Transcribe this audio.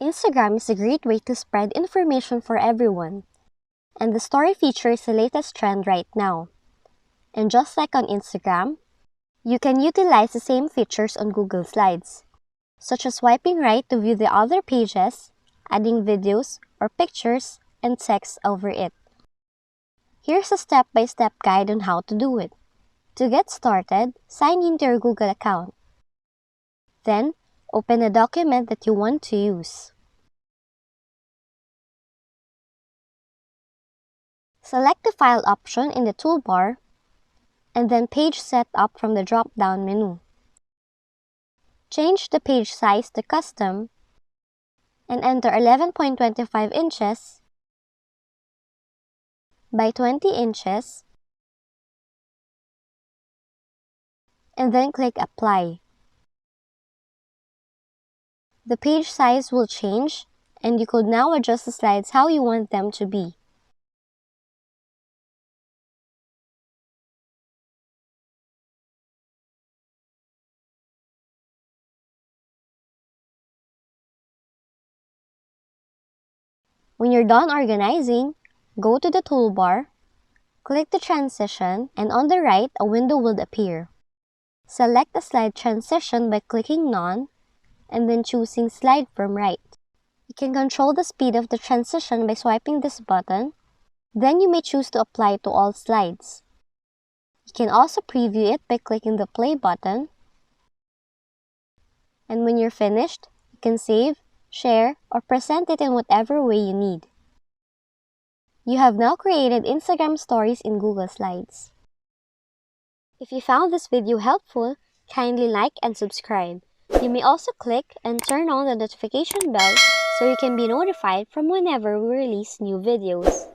Instagram is a great way to spread information for everyone, and the story feature is the latest trend right now. And just like on Instagram, you can utilize the same features on Google Slides, such as swiping right to view the other pages, adding videos or pictures and text over it. Here's a step-by-step guide on how to do it. To get started, sign into your Google account. Then, open a document that you want to use. Select the File option in the toolbar, and then Page Setup from the drop-down menu. Change the page size to Custom, and enter 11.25 inches by 20 inches, and then click Apply. The page size will change, and you could now adjust the slides how you want them to be. When you're done organizing, go to the toolbar, click the transition, and on the right, a window will appear. Select the slide transition by clicking None, and then choosing Slide from Right. You can control the speed of the transition by swiping this button. Then you may choose to apply it to all slides. You can also preview it by clicking the Play button. And when you're finished, you can save, share, or present it in whatever way you need. You have now created Instagram stories in Google Slides. If you found this video helpful, kindly like and subscribe. You may also click and turn on the notification bell so you can be notified from whenever we release new videos.